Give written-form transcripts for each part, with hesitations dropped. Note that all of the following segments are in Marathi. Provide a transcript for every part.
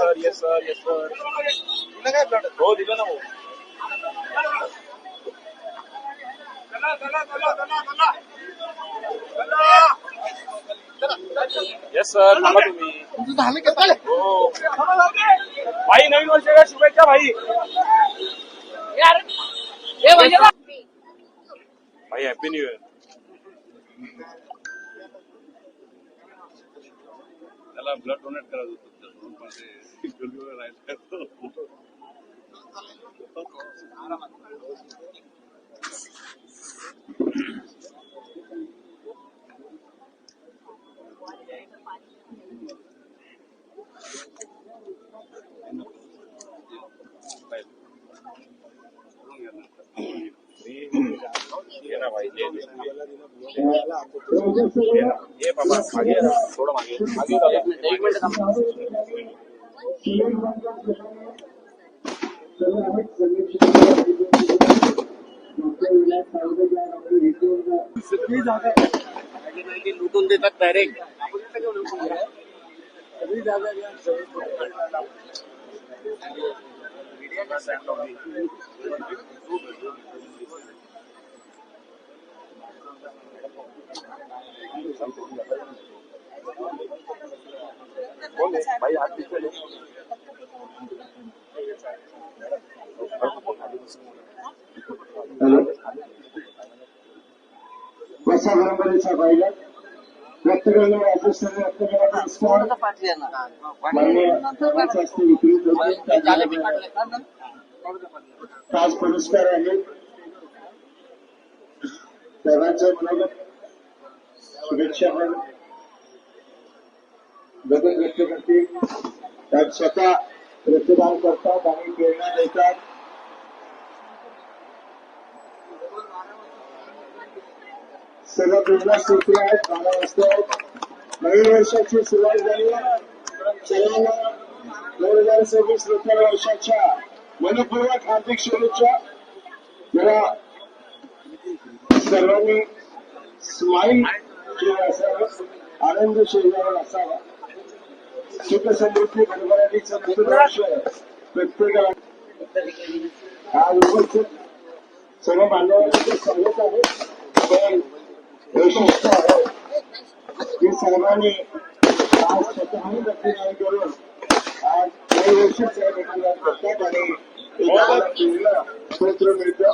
Sir yes sir yes sir दिलं काय ब्लड हो दिलं ना हो येस सर थांबा तुम्ही झालं का हो भाई नवीन वर्षाच्या शुभेच्छा भाई भाई हॅपी न्यू इयर त्याला ब्लड डोनेट करायचं ना भाई ये बाबा आगे थोड़ा आगे एक मिनट लुटून देतात डायरेक्ट भाई हाथ पीछे ले वर्षा परंपरेचा पायलट व्यक्त करणे राजस्थान व्यक्त करण्याचा खास पुरस्कार आहे सर्वांचं मनोगत शुभेच्छा पण बदल व्यक्त करतील त्यात स्वतः रक्तदान करतात आणि प्रेरणा देतात सर्व प्रेरणा सूत्र आहेत 12 वाजता नवीन वर्षाची सुरुवात झाली सर्वांना 2026 नूतन वर्षाच्या मनपूर्वक हार्दिक शुभेच्छा मला सर्वांनी स्माईल केलं असावं आनंद शेजावर असावा सुख समृद्धी भरभराटीचं नूतन वर्ष प्रत्येकाला आज उपस्थित सर्व मान्यवरांचे स्वागत आहे पण वैशिष्ट्य आहे की सर्वांनी आज स्वतःही रक्तदान करून आज काही वर्षच रक्तदान करतात आणि एखाद्याला केलेलं पत्र मिळतं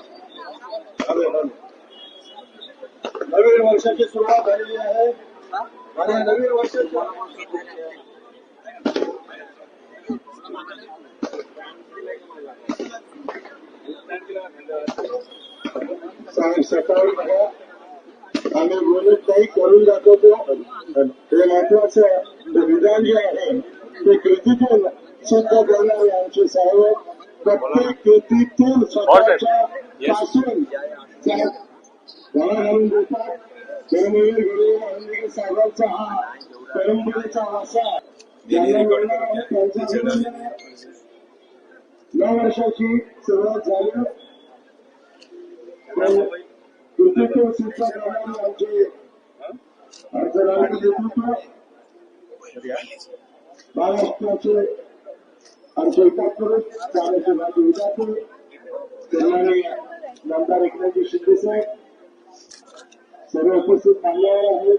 नवीन वर्षाची सुरुवात झालेली आहे आणि नवीन वर्षाच्या सकाळी बघा आम्ही बोलत काही करून दाखवतो हे महत्वाचं विधान जे आहे ते कृतीतून सिद्ध करणारे आमचे साहेब प्रत्येक कृतीतून स्वतःच्या पासून घालून देतात धर्मवीर गुरु आनंदगिरी साहेबांचा हा परंपरेचा वारसा ज्यांना मिळणार आहे त्यांच्या 9 वर्षाची सुरुवात झाली कृतीतून सिद्ध करणारे आमचे अर्धराष्ट्रीय नेतृत्व महाराष्ट्राचे आमचे एकात्मक त्याचे माझे विद्यार्थी सन्माननीय नामदार एकनाथजी शिंदे साहेब सर्व उपस्थित मान्यवर आहेत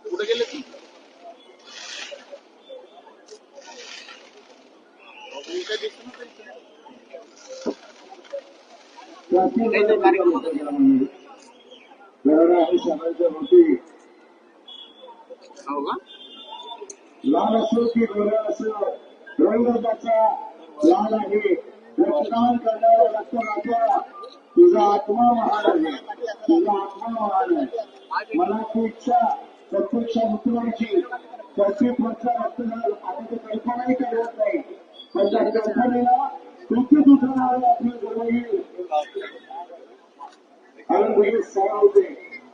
कुठे गेले ती आणि समाजाच्या होती लाल असो की गोरा असो रंग त्याचा लाल आहे रक्तदान करणारा रक्तदाता तुझा आत्मा महान आहे तुझा आत्मा महान आहे मनाची इच्छा प्रत्यक्ष उतरवायची कर्तृत्वाचा रक्तदान आपण कल्पनाही करत नाही पण त्या कल्पनेला कृतीत उतरणारे आपले गुरुही आनंदगिरी साहेब होते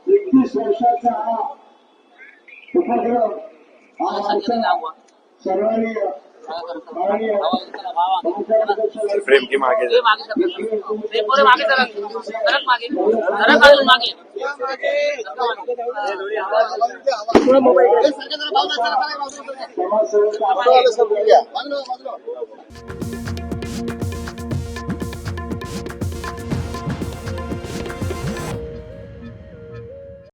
31 वर्षाचा हा उपक्रम हा आमच्या सर्वांनी प्रेम की मागे ते मागे सरक. ते पोरं मागे सरक. सरक मागे. सरक अजून मागे. समाजसेवक